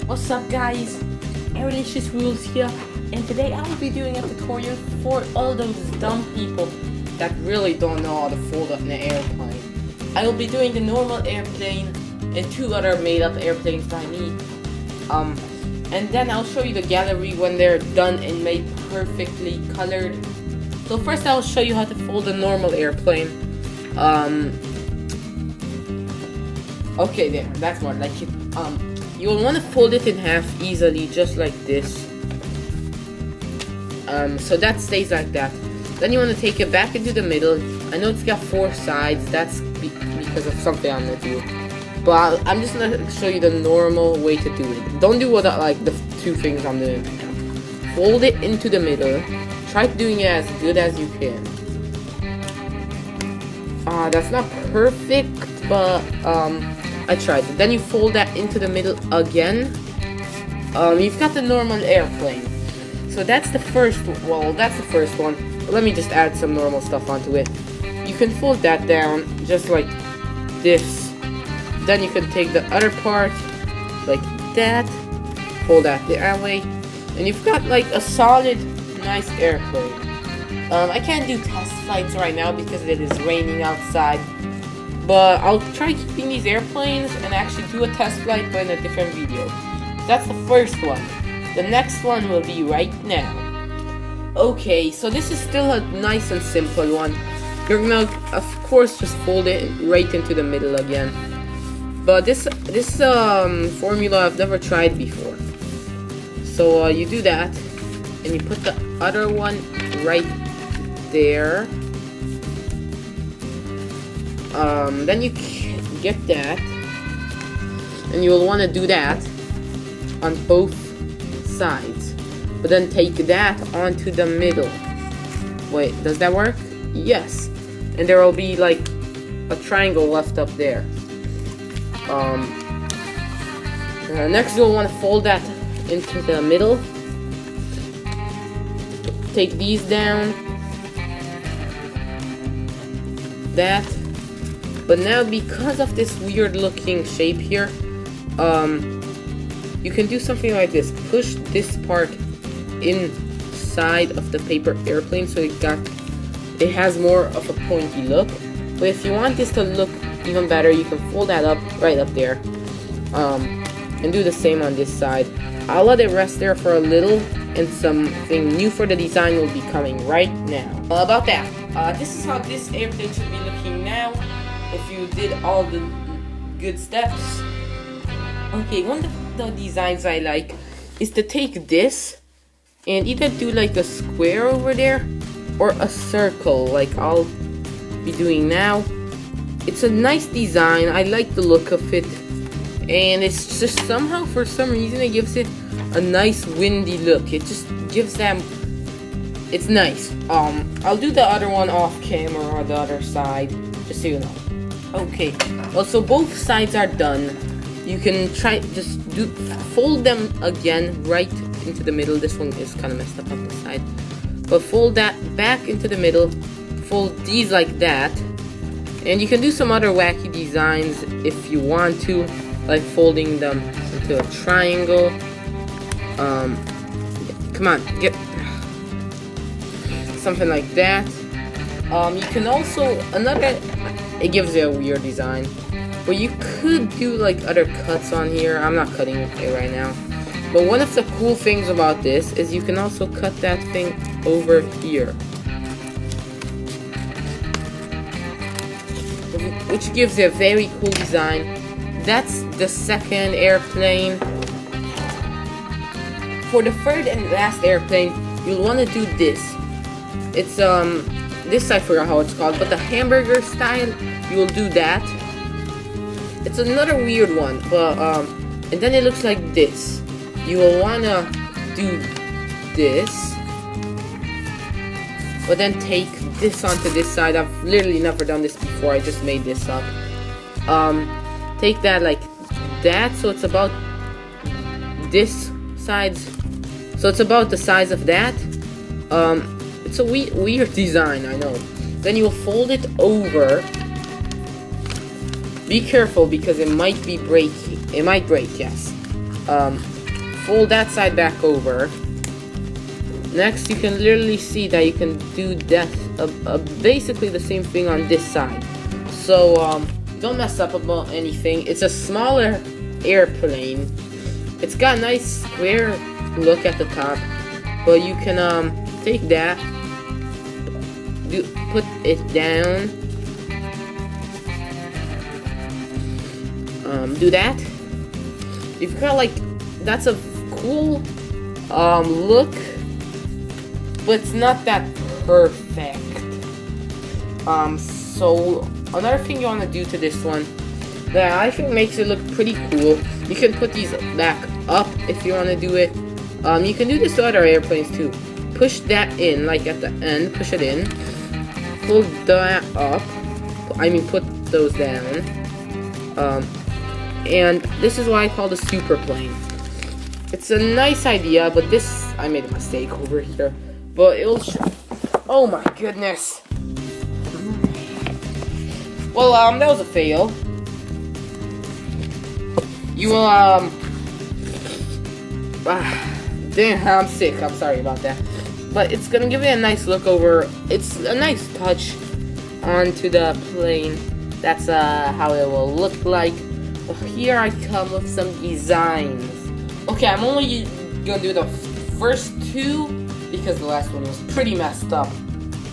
What's up guys, Airlicious Rules here, and today I will be doing a tutorial for all those dumb people that really don't know how to fold up an airplane. I will be doing the normal airplane and two other made up airplanes by me. And then I'll show you the gallery when they're done and made perfectly colored. So first I'll show you how to fold a normal airplane. Okay, there, that's more like it. You will want to fold it in half easily, just like this. So that stays like that. Then you want to take it back into the middle. I know it's got four sides, that's because of something I'm gonna do. But I'm just gonna show you the normal way to do it. Don't do what like the two things I'm doing. Fold it into the middle. Try doing it as good as you can. That's not perfect, but I tried it. Then you fold that into the middle again. You've got the normal airplane. So that's the first. Well, that's the first one. Let me just add some normal stuff onto it. You can fold that down just like this. Then you can take the other part like that. Fold that that way, and you've got like a solid, nice airplane. I can't do test flights right now because it is raining outside. But I'll try keeping these airplanes and actually do a test flight but in a different video. That's the first one. The next one will be right now. Okay, so this is still a nice and simple one. You're gonna, of course, just fold it right into the middle again. But this formula I've never tried before. So you do that, and you put the other one right there. Then you get that, and you'll want to do that on both sides, but then take that onto the middle. Wait, does that work? Yes. And there will be like a triangle left up there. Next you'll want to fold that into the middle. Take these down. That. But now, because of this weird looking shape here, you can do something like this. Push this part inside of the paper airplane so it has more of a pointy look. But if you want this to look even better, you can fold that up right up there, and do the same on this side. I'll let it rest there for a little, and something new for the design will be coming right now. About that, this is how this airplane should be looking now. If you did all the good steps. Okay, one of the designs I like is to take this and either do like a square over there or a circle like I'll be doing now. It's a nice design. I like the look of it, and it's just somehow, for some reason, it gives it a nice windy look. It just gives them, it's nice. I'll do the other one off camera, or the other side, just so you know. Okay, well, so both sides are done. You can try, fold them again right into the middle. This one is kind of messed up on the side. But fold that back into the middle. Fold these like that. And you can do some other wacky designs if you want to, like folding them into a triangle. Come on, get something like that. You can also, it gives you a weird design, but you could do like other cuts on here. I'm not cutting it right now, but one of the cool things about this is you can also cut that thing over here, which gives you a very cool design. That's the second airplane. For the third and last airplane, you'll want to do this. It's this I forgot how it's called, but the hamburger style, you will do that. It's another weird one, but and then it looks like this. You will wanna do this, but then take this onto this side. I've literally never done this before. I just made this up. Take that like that, so it's about this size. So it's about the size of that. It's a weird design, I know. Then you'll fold it over. Be careful because it might be breaking. It might break, yes. fold that side back over. Next, you can literally see that you can do that, basically the same thing on this side. So, don't mess up about anything. It's a smaller airplane. It's got a nice square look at the top, but you can, take that, put it down, do that. You've got, like, that's a cool, look, but it's not that perfect. So another thing you want to do to this one that I think makes it look pretty cool, you can put these back up if you want to do it. You can do this to other airplanes too. Push that in, like at the end, push it in, pull that up, put those down. And this is why I call the super plane. It's a nice idea, but this, I made a mistake over here. But it'll oh my goodness. Well, that was a fail. You will, damn, I'm sick. I'm sorry about that. But it's gonna give it a nice look over. It's a nice touch onto the plane. That's, how it will look like. Well, here I come with some designs. Okay, I'm only gonna do the first two because the last one was pretty messed up.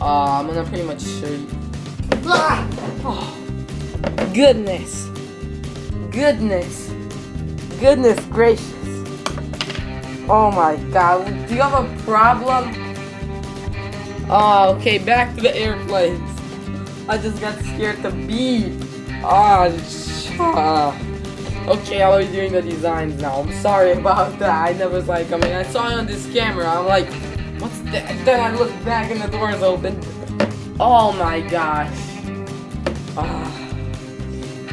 I'm gonna pretty much show you. Ah! Oh, goodness gracious. Oh my god, do you have a problem? Oh, okay, back to the airplanes. I just got scared to beep. Okay, I'll be doing the designs now. I'm sorry about that. I never was like, I saw it on this camera. I'm like, what's that? Then I look back and the door's open. Oh my gosh.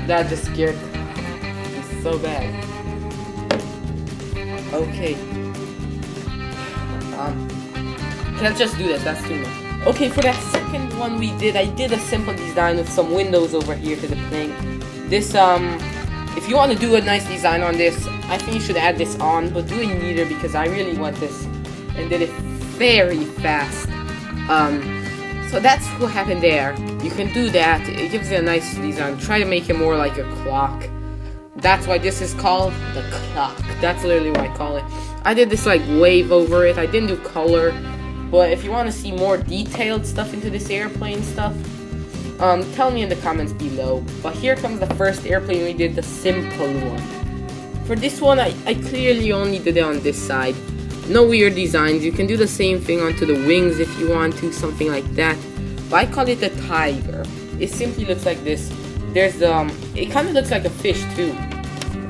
That just scared me. It's so bad. Okay. Can't just do this. That's too much. Okay, for that second one we did, I did a simple design with some windows over here to the plane. This, if you want to do a nice design on this, I think you should add this on, but do it neater because I really want this and did it very fast. So that's what happened there. You can do that. It gives it a nice design. Try to make it more like a clock. That's why this is called the clock. That's literally what I call it. I did this like wave over it. I didn't do color. But if you want to see more detailed stuff into this airplane stuff, tell me in the comments below. But here comes the first airplane we did, the simple one. For this one, I clearly only did it on this side. No weird designs. You can do the same thing onto the wings if you want to, something like that. But I call it a tiger. It simply looks like this. There's it kind of looks like a fish too.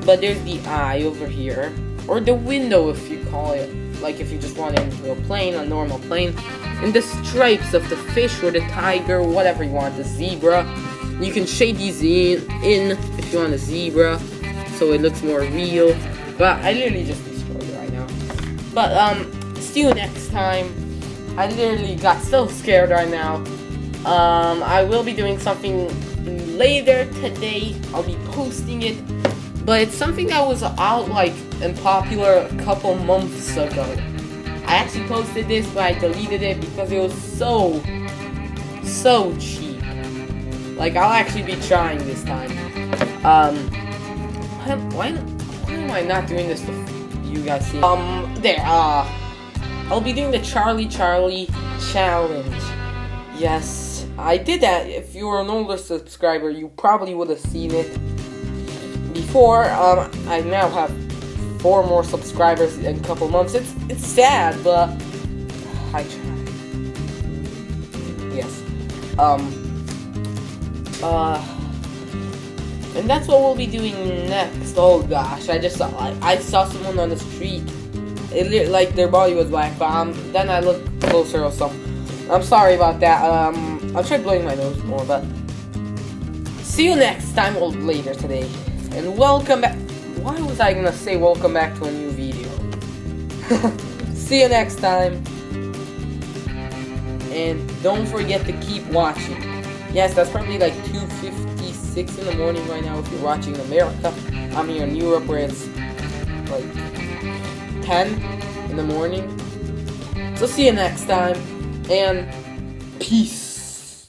But there's the eye over here, or the window if you call it. Like if you just want it into a plane, a normal plane. And the stripes of the fish or the tiger, whatever you want, the zebra. You can shade these in if you want a zebra, so it looks more real. But I literally just destroyed it right now. But see you next time. I literally got so scared right now. I will be doing something later today. I'll be posting it. But it's something that was out like and popular a couple months ago. I actually posted this, but I deleted it because it was so cheap. Like, I'll actually be trying this time. Why am I not doing this for you guys see? I'll be doing the Charlie Challenge. Yes, I did that. If you were an older subscriber, you probably would have seen it before. I now have 4 more subscribers in a couple months. It's sad, but I tried. Yes. And that's what we'll be doing next. Oh gosh, I saw someone on the street. It looked like their body was black, but then I looked closer or something. I'm sorry about that. I'll try blowing my nose more, but see you next time or later today. And welcome back. Why was I gonna say welcome back to a new video? See you next time. And don't forget to keep watching. Yes, that's probably like 2:56 in the morning right now if you're watching in America. I'm here in Europe where it's like 10 in the morning. So see you next time, and peace.